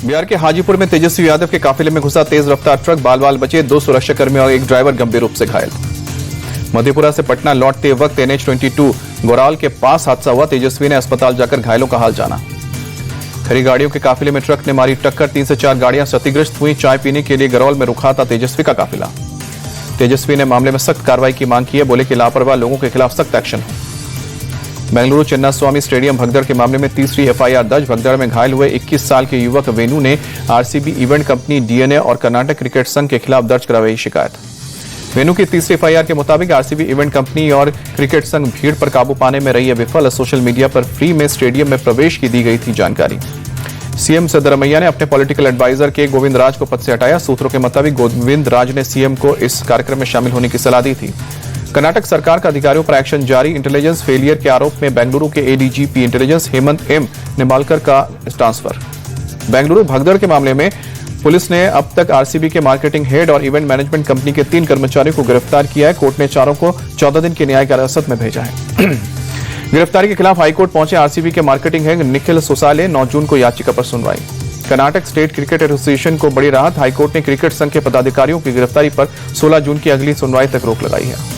बिहार के हाजीपुर में तेजस्वी यादव के काफिले में घुसा तेज रफ्तार ट्रक, बाल बचे, 2 सुरक्षाकर्मी और एक ड्राइवर गंभीर रूप से घायल। मधेपुरा से पटना लौटते वक्त NH-22 गोराल के पास हादसा हुआ। तेजस्वी ने अस्पताल जाकर घायलों का हाल जाना। खरी गाड़ियों के काफिले में ट्रक ने मारी टक्कर, 3 से 4 गाड़ियां क्षतिग्रस्त हुई। चाय पीने के लिए गरौल में रुका था तेजस्वी का काफिला। तेजस्वी ने मामले में सख्त कार्रवाई की मांग की है, बोले कि लापरवाह लोगों के खिलाफ सख्त एक्शन हो। बेंगलुरु चिन्नास्वामी स्टेडियम भगदड़ के मामले में तीसरी FIR दर्ज। भगदड़ में घायल हुए 21 साल के युवक वेनु ने RCB इवेंट कंपनी, DNA और कर्नाटक क्रिकेट संघ के खिलाफ दर्ज करवाई शिकायत। वेनु की तीसरी FIR के मुताबिक RCB इवेंट कंपनी और क्रिकेट संघ भीड़ पर काबू पाने में रही है विफल। सोशल मीडिया पर फ्री में स्टेडियम में प्रवेश की दी गई थी जानकारी। CM सिद्धरमैया ने अपने पॉलिटिकल एडवाइजर के गोविंद राज को पद से हटाया। सूत्रों के मुताबिक गोविंद राज ने CM को इस कार्यक्रम में शामिल होने की सलाह दी थी। कर्नाटक सरकार का अधिकारियों पर एक्शन जारी। इंटेलिजेंस फेलियर के आरोप में बेंगलुरु के ADGP intelligence Hemant M Nimbalkar का ट्रांसफर। बेंगलुरु भगदड़ के मामले में पुलिस ने अब तक RCB के मार्केटिंग हेड और इवेंट मैनेजमेंट कंपनी के 3 कर्मचारियों को गिरफ्तार किया है। कोर्ट ने चारों को 14 दिन की न्यायिक हिरासत में भेजा है। गिरफ्तारी के खिलाफ हाईकोर्ट पहुंचे RCB के मार्केटिंग हेड निखिल सोसाले। 9 जून को याचिका पर सुनवाई। कर्नाटक स्टेट क्रिकेट एसोसिएशन को बड़ी राहत। हाईकोर्ट ने क्रिकेट संघ के पदाधिकारियों की गिरफ्तारी पर 16 जून की अगली सुनवाई तक रोक लगाई है।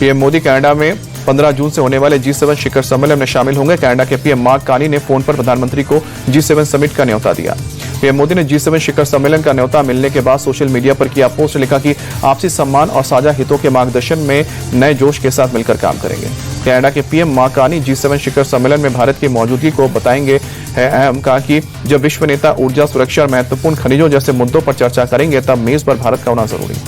PM मोदी कनाडा में 15 जून से होने वाले G7 शिखर सम्मेलन में शामिल होंगे। कनाडा के PM मार्क कार्नी ने फोन पर प्रधानमंत्री को G7 समिट का न्योता दिया। PM मोदी ने G7 शिखर सम्मेलन का न्योता मिलने के बाद सोशल मीडिया पर किया पोस्ट, लिखा कि आपसी सम्मान और साझा हितों के मार्गदर्शन में नए जोश के साथ मिलकर काम करेंगे। कनाडा के PM मार्क कार्नी G7 शिखर सम्मेलन में भारत की मौजूदगी को बताएंगे है अहम। कहा कि जब विश्व नेता ऊर्जा सुरक्षा और महत्वपूर्ण खनिजों जैसे मुद्दों पर चर्चा करेंगे तब मेज पर भारत का होना जरूरी।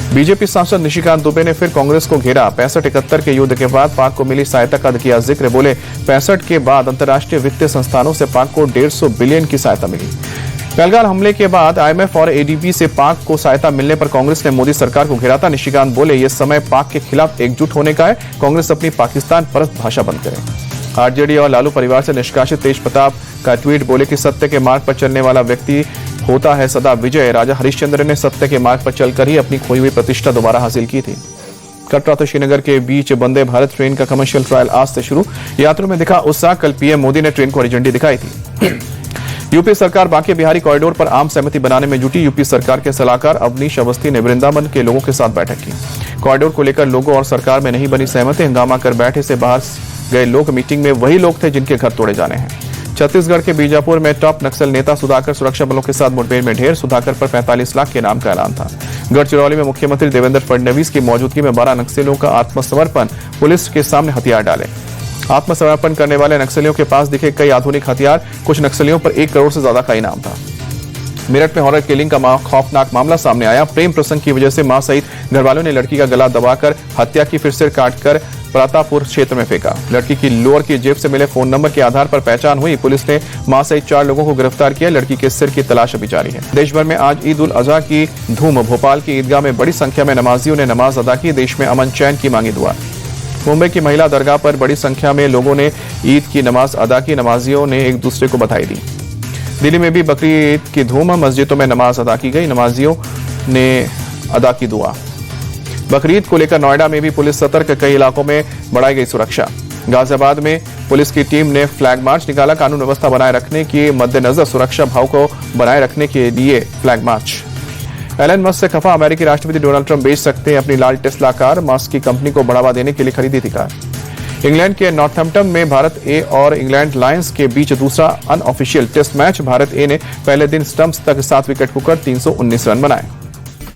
बीजेपी सांसद निशिकांत दुबे ने फिर कांग्रेस को घेरा। 65-71 के युद्ध के बाद पाक को मिली सहायता का किया जिक्र। बोले 65 के बाद अंतर्राष्ट्रीय वित्तीय संस्थानों से पाक को 150 बिलियन की सहायता मिली। पहलगाम हमले के बाद IMF और ADB से पाक को सहायता मिलने पर कांग्रेस ने मोदी सरकार को घेरा था। निशिकांत बोले यह समय पाक के खिलाफ एकजुट होने का है। कांग्रेस अपनी पाकिस्तान परस्त भाषा बंद करे। RJD और लालू परिवार से निष्कासित तेज प्रताप का ट्वीट। बोले कि सत्य के मार्ग पर चलने वाला व्यक्ति होता है सदा विजय। राजा हरिश्चंद्र ने सत्य के मार्ग पर चलकर ही अपनी खोई हुई प्रतिष्ठा दोबारा हासिल की थी। कटरा तो श्रीनगर के बीच वंदे भारत ट्रेन का कमर्शियल ट्रायल आज से शुरू। यात्रियों में दिखा उत्साह। कल PM मोदी ने ट्रेन को हरी झंडी दिखाई थी। यूपी सरकार बांके बिहारी कॉरिडोर पर आम सहमति बनाने में जुटी। यूपी सरकार के सलाहकार अवनीश अवस्थी ने वृंदावन के लोगों के साथ बैठक की। कॉरिडोर को लेकर लोगों और सरकार में नहीं बनी सहमति। हंगामा कर बैठे से बाहर गए लोग मीटिंग में वही लोग थे जिनके घर तोड़े जाने हैं। छत्तीसगढ़ के बीजापुर में टॉप नक्सल नेता सुधाकर सुरक्षा बलों के साथ मुठभेड़ में ढेर। सुधाकर पर 45 लाख के इनाम का ऐलान था। गढ़चिरौली में मुख्यमंत्री देवेंद्र फडणवीस की मौजूदगी में 12 नक्सलियों का आत्मसमर्पण। पुलिस के सामने हथियार डाले। आत्मसमर्पण करने वाले नक्सलियों के पास दिखे कई आधुनिक हथियार। कुछ नक्सलियों पर 1 करोड़ से ज्यादा का इनाम था। मेरठ में हॉरर किलिंग का खौफनाक मामला सामने आया। प्रेम प्रसंग की वजह से मां सहित घरवालों ने लड़की का गला दबाकर हत्या की, फिर सिर काटकर प्रतापपुर क्षेत्र में फेंका। लड़की की लोअर की जेब से मिले फोन नंबर के आधार पर पहचान हुई। पुलिस ने मां सहित 4 लोगों को गिरफ्तार किया। लड़की के सिर की तलाश अभी जारी है। देश भर में आज ईद उल अजहा की धूम। भोपाल की ईदगाह में बड़ी संख्या में नमाजियों ने नमाज अदा की। देश में अमन चैन की मांगी दुआ। मुंबई की महिला दरगाह पर बड़ी संख्या में लोगों ने ईद की नमाज अदा की। नमाजियों ने एक दूसरे को बधाई दी। दिल्ली में भी बकरी ईद की धूम। मस्जिदों में नमाज अदा की गई। नमाजियों ने अदा की दुआ। बकरीद को लेकर नोएडा में भी पुलिस सतर्क। कई इलाकों में बढ़ाई गई सुरक्षा। गाजियाबाद में पुलिस की टीम ने फ्लैग मार्च निकाला। कानून व्यवस्था बनाए रखने के मद्देनजर सुरक्षा भाव को बनाए रखने के लिए फ्लैग मार्च। एलन मस्क से खफा अमेरिकी राष्ट्रपति डोनाल्ड ट्रंप बेच सकते हैं अपनी लाल टेस्ला कार। मस्क की कंपनी को बढ़ावा देने के लिए खरीदी थी कार। इंग्लैंड के नॉर्थहैम्पटन में भारत ए और इंग्लैंड लायंस के बीच दूसरा अनऑफिशियल टेस्ट मैच। भारत ए ने पहले दिन स्टंप्स तक 7 विकेट खोकर 319 रन बनाए।